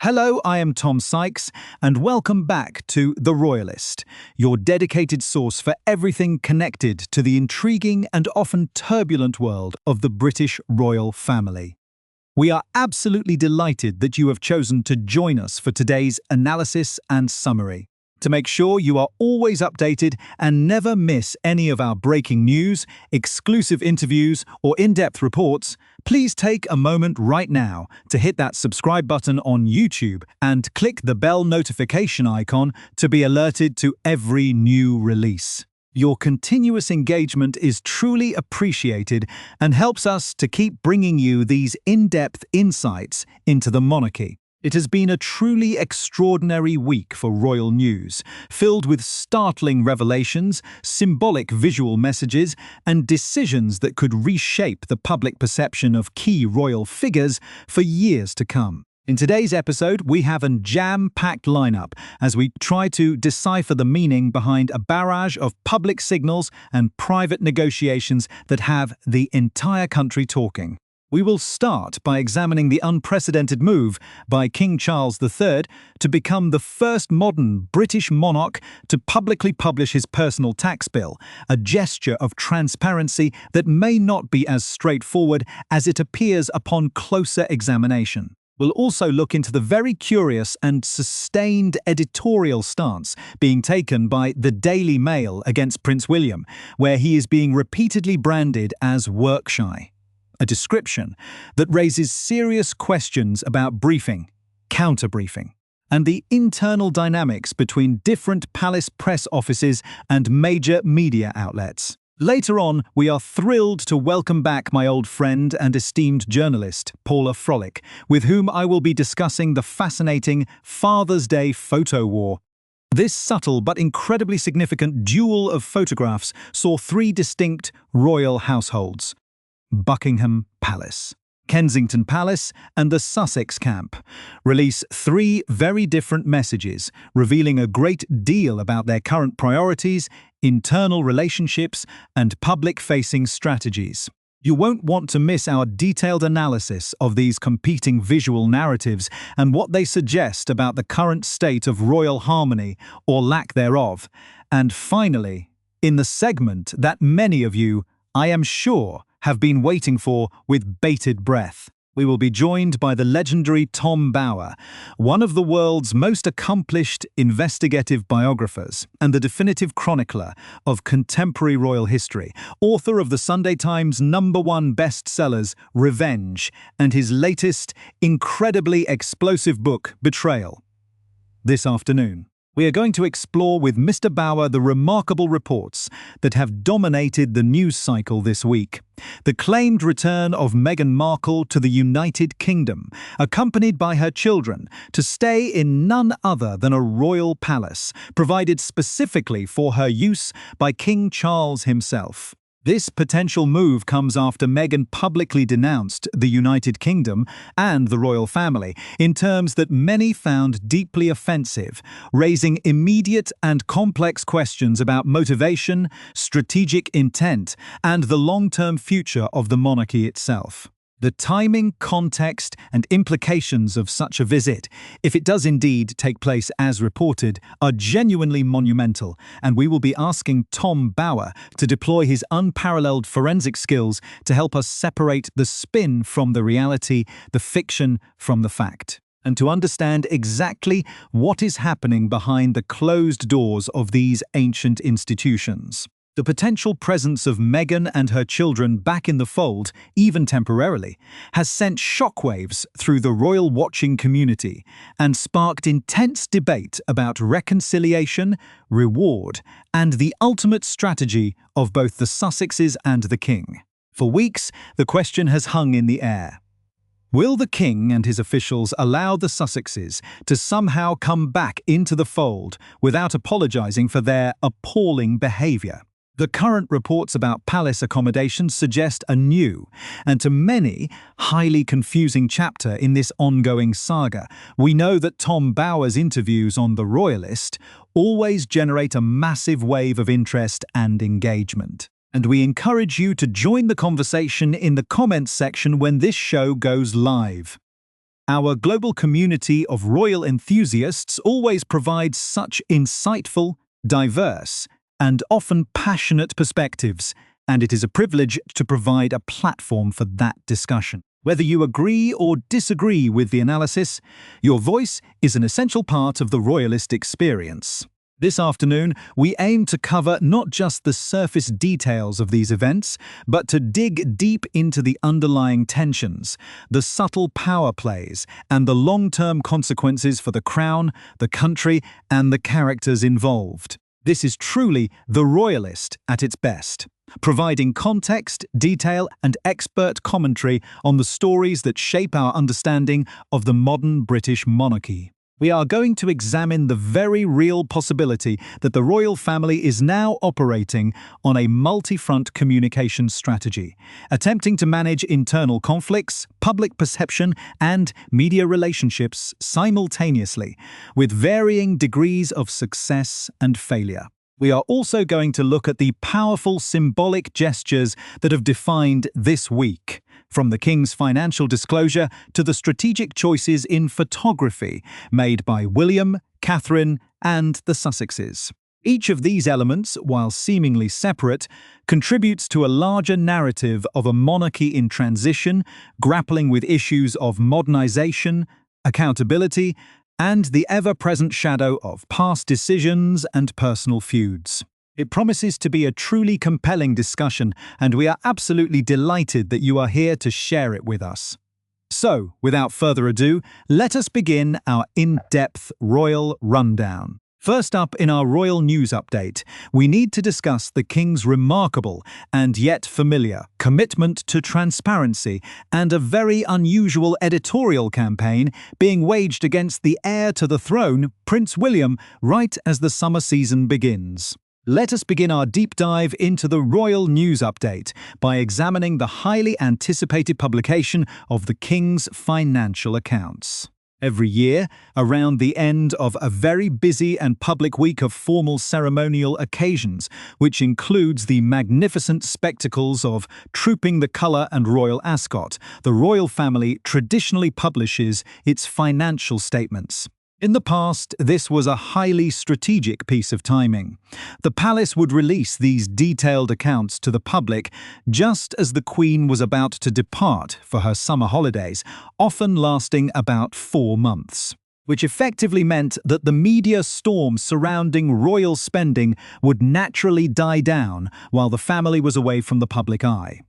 Hello, I am Tom Sykes, and welcome back to The Royalist, your dedicated source for everything connected to the intriguing and often turbulent world of the British royal family. We are absolutely delighted that you have chosen to join us for today's analysis and summary. To make sure you are always updated and never miss any of our breaking news, exclusive interviews, or in-depth reports, please take a moment right now to hit that subscribe button on YouTube and click the bell notification icon to be alerted to every new release. Your continuous engagement is truly appreciated and helps us to keep bringing you these in-depth insights into the monarchy. It has been a truly extraordinary week for royal news, filled with startling revelations, symbolic visual messages, and decisions that could reshape the public perception of key royal figures for years to come. In today's episode, we have a jam-packed lineup as we try to decipher the meaning behind a barrage of public signals and private negotiations that have the entire country talking. We will start by examining the unprecedented move by King Charles III to become the first modern British monarch to publicly publish his personal tax bill, a gesture of transparency that may not be as straightforward as it appears upon closer examination. We'll also look into the very curious and sustained editorial stance being taken by the Daily Mail against Prince William, where he is being repeatedly branded as work-shy. A description that raises serious questions about briefing, counter-briefing, and the internal dynamics between different palace press offices and major media outlets. Later on, we are thrilled to welcome back my old friend and esteemed journalist, Paula Frolick, with whom I will be discussing the fascinating Father's Day photo war. This subtle but incredibly significant duel of photographs saw three distinct royal households: Buckingham Palace, Kensington Palace, and the Sussex camp release three very different messages, revealing a great deal about their current priorities, internal relationships, and public-facing strategies. You won't want to miss our detailed analysis of these competing visual narratives and what they suggest about the current state of royal harmony or lack thereof. And finally, in the segment that many of you, I am sure, have been waiting for with bated breath, we will be joined by the legendary Tom Bower, one of the world's most accomplished investigative biographers and the definitive chronicler of contemporary royal history, author of the Sunday Times #1 bestsellers Revenge and his latest, incredibly explosive book, Betrayal. This afternoon, we are going to explore with Mr. Bower the remarkable reports that have dominated the news cycle this week. The claimed return of Meghan Markle to the United Kingdom, accompanied by her children, to stay in none other than a royal palace, provided specifically for her use by King Charles himself. This potential move comes after Meghan publicly denounced the United Kingdom and the royal family in terms that many found deeply offensive, raising immediate and complex questions about motivation, strategic intent, and the long-term future of the monarchy itself. The timing, context, and implications of such a visit, if it does indeed take place as reported, are genuinely monumental, and we will be asking Tom Bower to deploy his unparalleled forensic skills to help us separate the spin from the reality, the fiction from the fact, and to understand exactly what is happening behind the closed doors of these ancient institutions. The potential presence of Meghan and her children back in the fold, even temporarily, has sent shockwaves through the royal watching community and sparked intense debate about reconciliation, reward, and the ultimate strategy of both the Sussexes and the king. For weeks, the question has hung in the air. Will the king and his officials allow the Sussexes to somehow come back into the fold without apologizing for their appalling behavior? The current reports about palace accommodations suggest a new, and to many, highly confusing chapter in this ongoing saga. We know that Tom Bower's interviews on The Royalist always generate a massive wave of interest and engagement. And we encourage you to join the conversation in the comments section when this show goes live. Our global community of royal enthusiasts always provides such insightful, diverse, and often passionate perspectives, and it is a privilege to provide a platform for that discussion. Whether you agree or disagree with the analysis, your voice is an essential part of the Royalist experience. This afternoon, we aim to cover not just the surface details of these events, but to dig deep into the underlying tensions, the subtle power plays, and the long-term consequences for the crown, the country, and the characters involved. This is truly the Royalist at its best, providing context, detail, and expert commentary on the stories that shape our understanding of the modern British monarchy. We are going to examine the very real possibility that the royal family is now operating on a multi-front communication strategy, attempting to manage internal conflicts, public perception, and media relationships simultaneously, with varying degrees of success and failure. We are also going to look at the powerful symbolic gestures that have defined this week, from the King's financial disclosure to the strategic choices in photography made by William, Catherine, and the Sussexes. Each of these elements, while seemingly separate, contributes to a larger narrative of a monarchy in transition, grappling with issues of modernization, accountability, and the ever-present shadow of past decisions and personal feuds. It promises to be a truly compelling discussion, and we are absolutely delighted that you are here to share it with us. So, without further ado, let us begin our in-depth royal rundown. First up in our royal news update, we need to discuss the King's remarkable and yet familiar commitment to transparency and a very unusual editorial campaign being waged against the heir to the throne, Prince William, right as the summer season begins. Let us begin our deep dive into the royal news update by examining the highly anticipated publication of the King's financial accounts. Every year, around the end of a very busy and public week of formal ceremonial occasions, which includes the magnificent spectacles of trooping the colour and royal ascot, the royal family traditionally publishes its financial statements. In the past, this was a highly strategic piece of timing. The palace would release these detailed accounts to the public just as the Queen was about to depart for her summer holidays, often lasting about 4 months, which effectively meant that the media storm surrounding royal spending would naturally die down while the family was away from the public eye.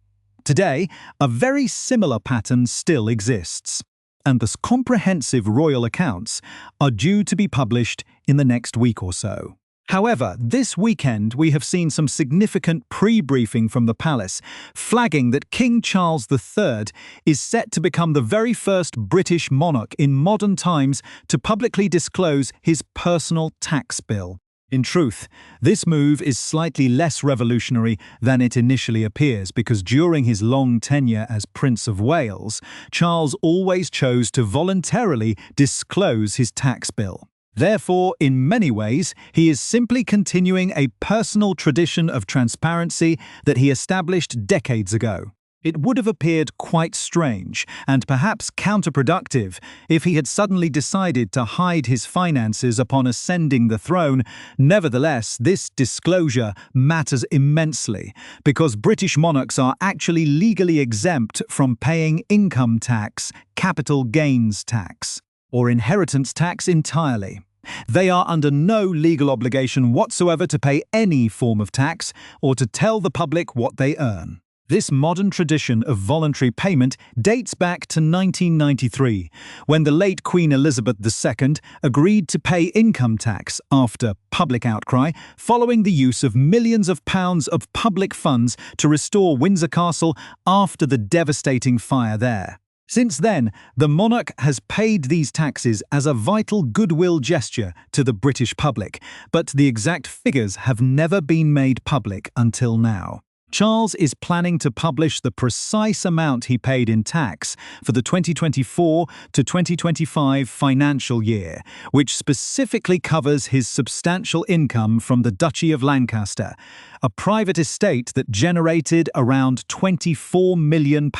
Today, a very similar pattern still exists, and the comprehensive royal accounts are due to be published in the next week or so. However, this weekend we have seen some significant pre-briefing from the palace, flagging that King Charles III is set to become the very first British monarch in modern times to publicly disclose his personal tax bill. In truth, this move is slightly less revolutionary than it initially appears because during his long tenure as Prince of Wales, Charles always chose to voluntarily disclose his tax bill. Therefore, in many ways, he is simply continuing a personal tradition of transparency that he established decades ago. It would have appeared quite strange and perhaps counterproductive if he had suddenly decided to hide his finances upon ascending the throne. Nevertheless, this disclosure matters immensely because British monarchs are actually legally exempt from paying income tax, capital gains tax, or inheritance tax entirely. They are under no legal obligation whatsoever to pay any form of tax or to tell the public what they earn. This modern tradition of voluntary payment dates back to 1993, when the late Queen Elizabeth II agreed to pay income tax after public outcry following the use of millions of pounds of public funds to restore Windsor Castle after the devastating fire there. Since then, the monarch has paid these taxes as a vital goodwill gesture to the British public, but the exact figures have never been made public until now. Charles is planning to publish the precise amount he paid in tax for the 2024 to 2025 financial year, which specifically covers his substantial income from the Duchy of Lancaster, a private estate that generated around £24 million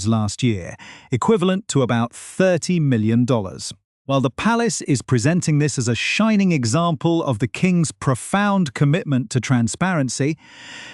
last year, equivalent to about $30 million. While the palace is presenting this as a shining example of the king's profound commitment to transparency,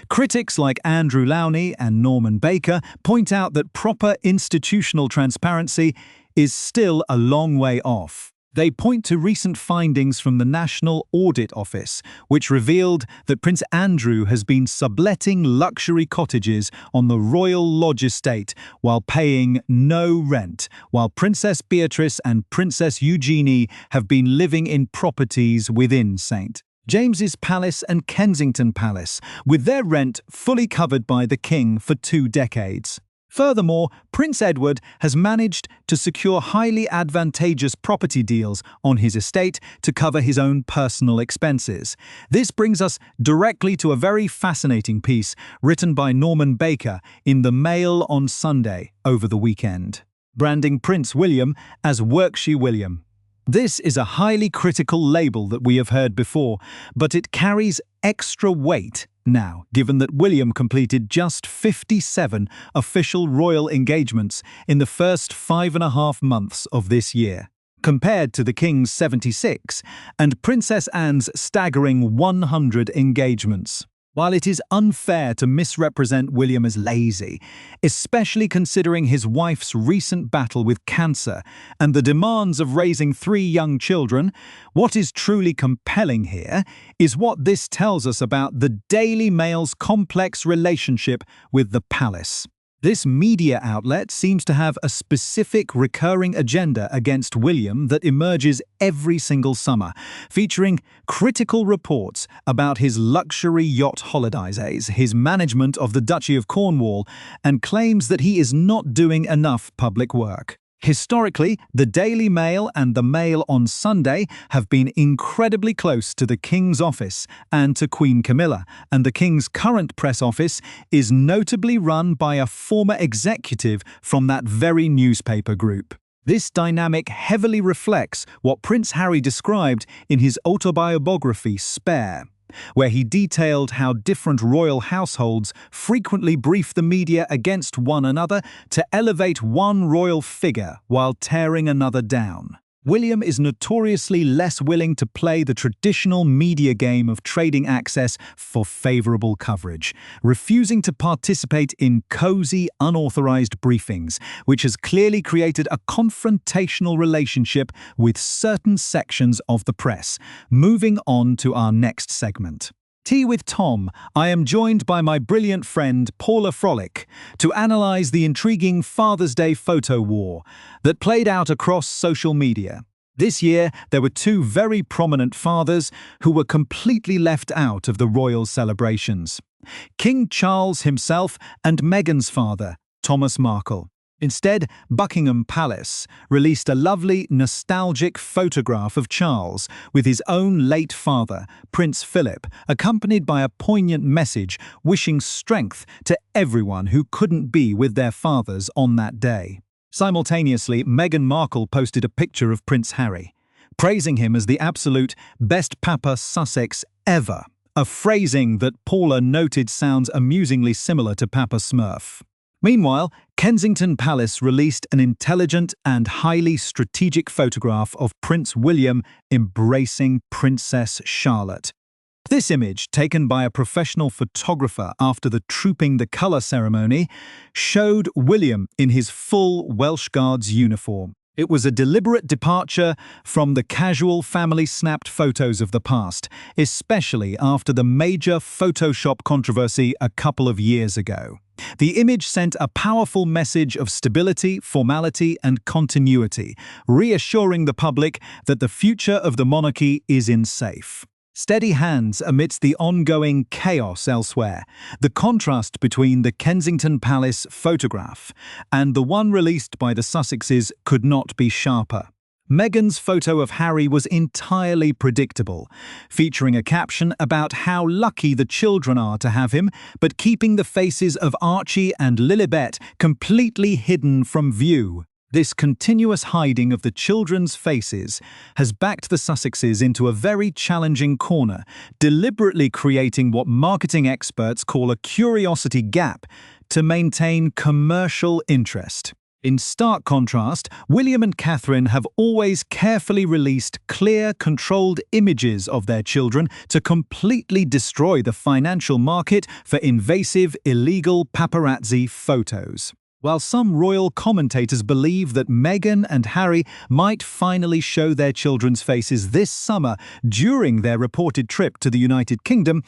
critics like Andrew Lowney and Norman Baker point out that proper institutional transparency is still a long way off. They point to recent findings from the National Audit Office, which revealed that Prince Andrew has been subletting luxury cottages on the Royal Lodge estate while paying no rent, while Princess Beatrice and Princess Eugenie have been living in properties within St. James's Palace and Kensington Palace, with their rent fully covered by the King for 2 decades. Furthermore, Prince Edward has managed to secure highly advantageous property deals on his estate to cover his own personal expenses. This brings us directly to a very fascinating piece written by Norman Baker in the Mail on Sunday over the weekend, branding Prince William as Workshe William. This is a highly critical label that we have heard before, but it carries extra weight now, given that William completed just 57 official royal engagements in the first 5.5 months of this year, compared to the King's 76 and Princess Anne's staggering 100 engagements. While it is unfair to misrepresent William as lazy, especially considering his wife's recent battle with cancer and the demands of raising 3 young children, what is truly compelling here is what this tells us about the Daily Mail's complex relationship with the palace. This media outlet seems to have a specific recurring agenda against William that emerges every single summer, featuring critical reports about his luxury yacht holidays, his management of the Duchy of Cornwall, and claims that he is not doing enough public work. Historically, the Daily Mail and the Mail on Sunday have been incredibly close to the King's office and to Queen Camilla, and the King's current press office is notably run by a former executive from that very newspaper group. This dynamic heavily reflects what Prince Harry described in his autobiography Spare, where he detailed how different royal households frequently brief the media against one another to elevate one royal figure while tearing another down. William is notoriously less willing to play the traditional media game of trading access for favorable coverage, refusing to participate in cozy, unauthorized briefings, which has clearly created a confrontational relationship with certain sections of the press. Moving on to our next segment. Tea with Tom, I am joined by my brilliant friend Paula Frolick to analyze the intriguing Father's Day photo war that played out across social media. This year, there were 2 very prominent fathers who were completely left out of the royal celebrations: King Charles himself and Meghan's father, Thomas Markle. Instead, Buckingham Palace released a lovely, nostalgic photograph of Charles with his own late father, Prince Philip, accompanied by a poignant message wishing strength to everyone who couldn't be with their fathers on that day. Simultaneously, Meghan Markle posted a picture of Prince Harry, praising him as the absolute best Papa Sussex ever, a phrasing that Paula noted sounds amusingly similar to Papa Smurf. Meanwhile, Kensington Palace released an intelligent and highly strategic photograph of Prince William embracing Princess Charlotte. This image, taken by a professional photographer after the Trooping the Colour ceremony, showed William in his full Welsh Guards uniform. It was a deliberate departure from the casual family-snapped photos of the past, especially after the major Photoshop controversy a couple of years ago. The image sent a powerful message of stability, formality, and continuity, reassuring the public that the future of the monarchy is in safe. Steady hands amidst the ongoing chaos elsewhere. The contrast between the Kensington Palace photograph and the one released by the Sussexes could not be sharper. Meghan's photo of Harry was entirely predictable, featuring a caption about how lucky the children are to have him, but keeping the faces of Archie and Lilibet completely hidden from view. This continuous hiding of the children's faces has backed the Sussexes into a very challenging corner, deliberately creating what marketing experts call a curiosity gap to maintain commercial interest. In stark contrast, William and Catherine have always carefully released clear, controlled images of their children to completely destroy the financial market for invasive, illegal paparazzi photos. While some royal commentators believe that Meghan and Harry might finally show their children's faces this summer during their reported trip to the United Kingdom,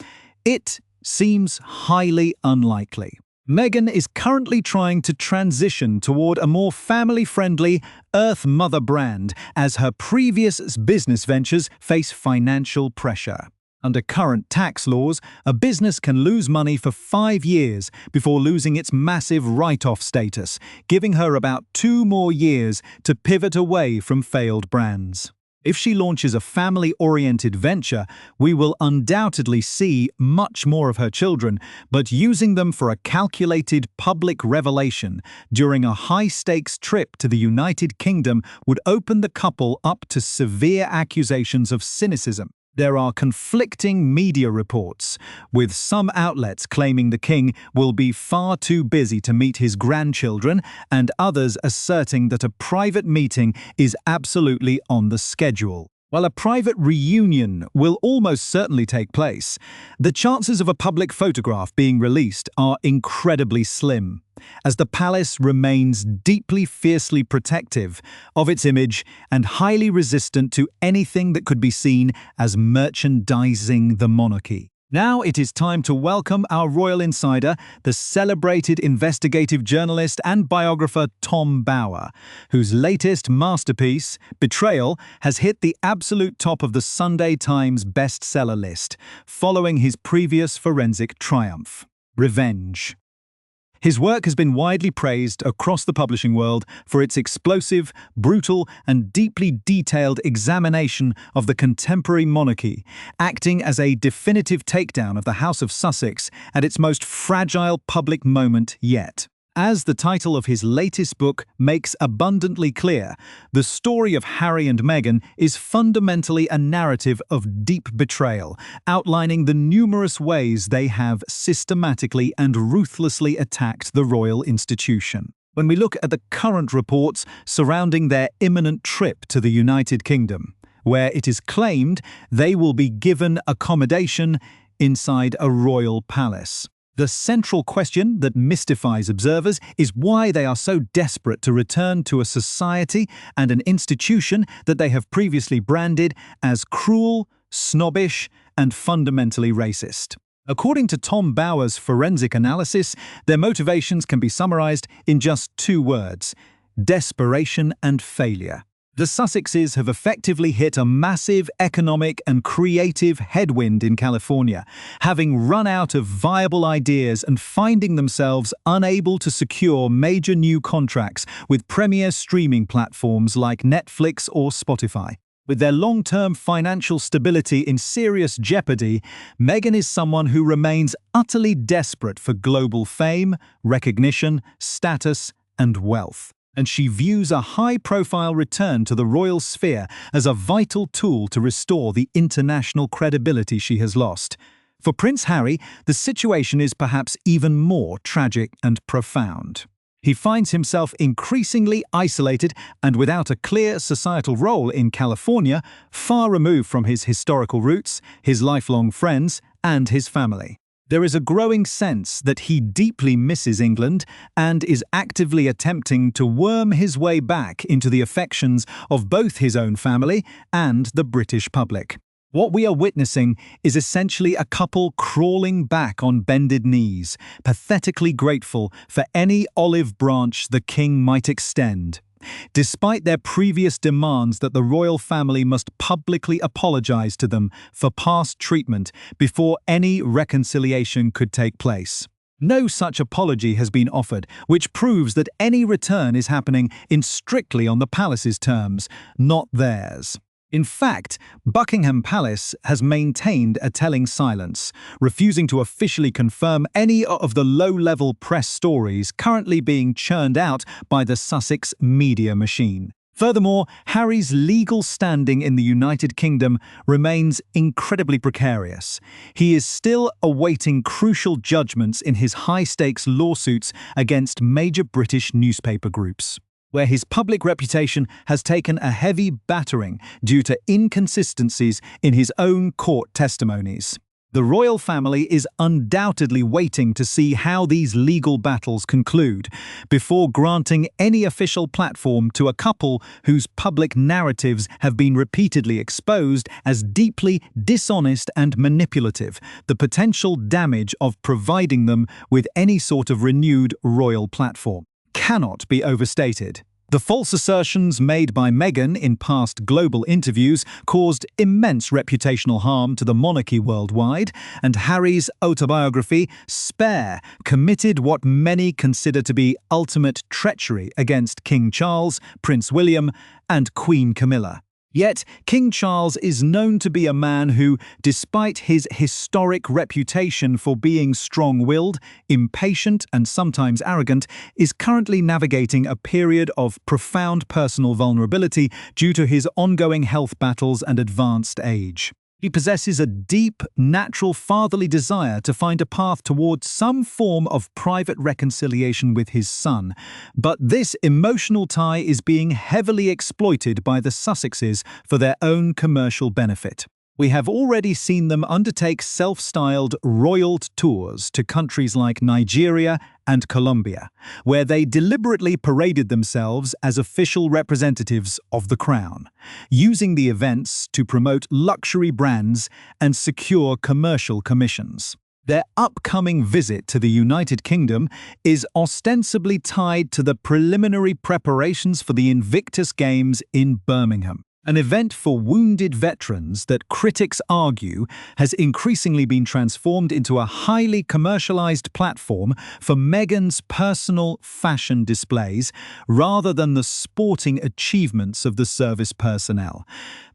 it seems highly unlikely. Meghan is currently trying to transition toward a more family-friendly Earth Mother brand as her previous business ventures face financial pressure. Under current tax laws, a business can lose money for 5 years before losing its massive write-off status, giving her about 2 more years to pivot away from failed brands. If she launches a family-oriented venture, we will undoubtedly see much more of her children, but using them for a calculated public revelation during a high-stakes trip to the United Kingdom would open the couple up to severe accusations of cynicism. There are conflicting media reports, with some outlets claiming the king will be far too busy to meet his grandchildren and others asserting that a private meeting is absolutely on the schedule. While a private reunion will almost certainly take place, the chances of a public photograph being released are incredibly slim, as the palace remains deeply fiercely protective of its image and highly resistant to anything that could be seen as merchandising the monarchy. Now it is time to welcome our royal insider, the celebrated investigative journalist and biographer Tom Bower, whose latest masterpiece, Betrayal, has hit the absolute top of the Sunday Times bestseller list, following his previous forensic triumph, Revenge. His work has been widely praised across the publishing world for its explosive, brutal, and deeply detailed examination of the contemporary monarchy, acting as a definitive takedown of the House of Sussex at its most fragile public moment yet. As the title of his latest book makes abundantly clear, the story of Harry and Meghan is fundamentally a narrative of deep betrayal, outlining the numerous ways they have systematically and ruthlessly attacked the royal institution. When we look at the current reports surrounding their imminent trip to the United Kingdom, where it is claimed they will be given accommodation inside a royal palace, the central question that mystifies observers is why they are so desperate to return to a society and an institution that they have previously branded as cruel, snobbish, and fundamentally racist. According to Tom Bower's forensic analysis, their motivations can be summarized in just 2 words: desperation and failure. The Sussexes have effectively hit a massive economic and creative headwind in California, having run out of viable ideas and finding themselves unable to secure major new contracts with premier streaming platforms like Netflix or Spotify. With their long-term financial stability in serious jeopardy, Meghan is someone who remains utterly desperate for global fame, recognition, status, and wealth. And she views a high-profile return to the royal sphere as a vital tool to restore the international credibility she has lost. For Prince Harry, the situation is perhaps even more tragic and profound. He finds himself increasingly isolated and without a clear societal role in California, far removed from his historical roots, his lifelong friends, and his family. There is a growing sense that he deeply misses England and is actively attempting to worm his way back into the affections of both his own family and the British public. What we are witnessing is essentially a couple crawling back on bended knees, pathetically grateful for any olive branch the king might extend, despite their previous demands that the royal family must publicly apologize to them for past treatment before any reconciliation could take place. No such apology has been offered, which proves that any return is happening strictly on the palace's terms, not theirs. In fact, Buckingham Palace has maintained a telling silence, refusing to officially confirm any of the low-level press stories currently being churned out by the Sussex media machine. Furthermore, Harry's legal standing in the United Kingdom remains incredibly precarious. He is still awaiting crucial judgments in his high-stakes lawsuits against major British newspaper groups, where his public reputation has taken a heavy battering due to inconsistencies in his own court testimonies. The royal family is undoubtedly waiting to see how these legal battles conclude before granting any official platform to a couple whose public narratives have been repeatedly exposed as deeply dishonest and manipulative. The potential damage of providing them with any sort of renewed royal platform cannot be overstated. The false assertions made by Meghan in past global interviews caused immense reputational harm to the monarchy worldwide, and Harry's autobiography, Spare, committed what many consider to be ultimate treachery against King Charles, Prince William, and Queen Camilla. Yet, King Charles is known to be a man who, despite his historic reputation for being strong-willed, impatient, and sometimes arrogant, is currently navigating a period of profound personal vulnerability due to his ongoing health battles and advanced age. He possesses a deep, natural fatherly desire to find a path towards some form of private reconciliation with his son, but this emotional tie is being heavily exploited by the Sussexes for their own commercial benefit. We have already seen them undertake self-styled royal tours to countries like Nigeria and Colombia, where they deliberately paraded themselves as official representatives of the crown, using the events to promote luxury brands and secure commercial commissions. Their upcoming visit to the United Kingdom is ostensibly tied to the preliminary preparations for the Invictus Games in Birmingham, an event for wounded veterans that critics argue has increasingly been transformed into a highly commercialized platform for Meghan's personal fashion displays rather than the sporting achievements of the service personnel.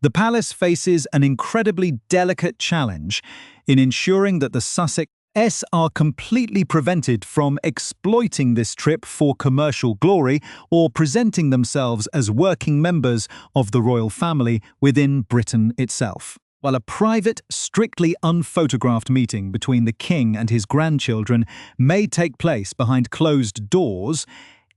The palace faces an incredibly delicate challenge in ensuring that the Sussexes are completely prevented from exploiting this trip for commercial glory or presenting themselves as working members of the royal family within Britain itself. While a private, strictly unphotographed meeting between the king and his grandchildren may take place behind closed doors,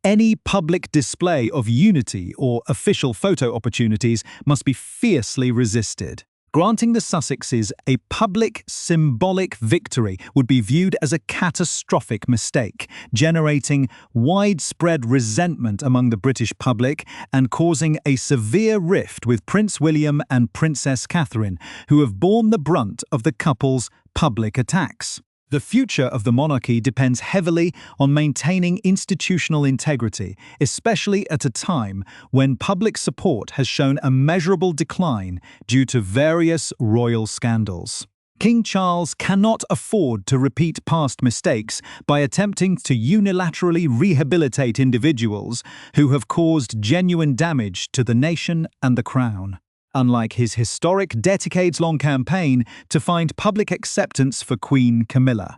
any public display of unity or official photo opportunities must be fiercely resisted. Granting the Sussexes a public, symbolic victory would be viewed as a catastrophic mistake, generating widespread resentment among the British public and causing a severe rift with Prince William and Princess Catherine, who have borne the brunt of the couple's public attacks. The future of the monarchy depends heavily on maintaining institutional integrity, especially at a time when public support has shown a measurable decline due to various royal scandals. King Charles cannot afford to repeat past mistakes by attempting to unilaterally rehabilitate individuals who have caused genuine damage to the nation and the crown. Unlike his historic decades-long campaign to find public acceptance for Queen Camilla,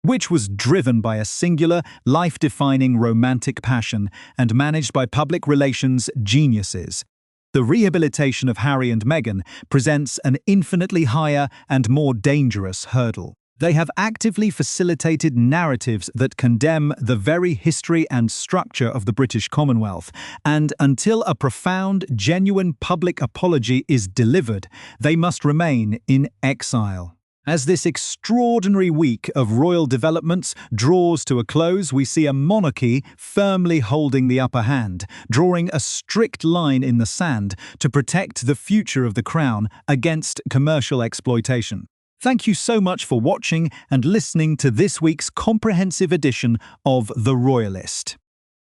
which was driven by a singular, life-defining romantic passion and managed by public relations geniuses, the rehabilitation of Harry and Meghan presents an infinitely higher and more dangerous hurdle. They have actively facilitated narratives that condemn the very history and structure of the British Commonwealth, and until a profound, genuine public apology is delivered, they must remain in exile. As this extraordinary week of royal developments draws to a close, we see a monarchy firmly holding the upper hand, drawing a strict line in the sand to protect the future of the crown against commercial exploitation. Thank you so much for watching and listening to this week's comprehensive edition of The Royalist.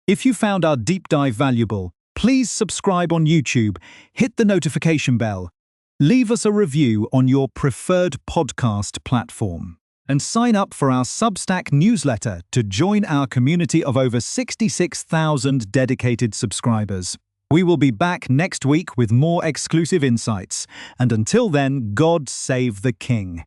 If you found our deep dive valuable, please subscribe on YouTube, hit the notification bell, leave us a review on your preferred podcast platform. and sign up for our Substack newsletter to join our community of over 66,000 dedicated subscribers. We will be back next week with more exclusive insights, and until then, God save the King.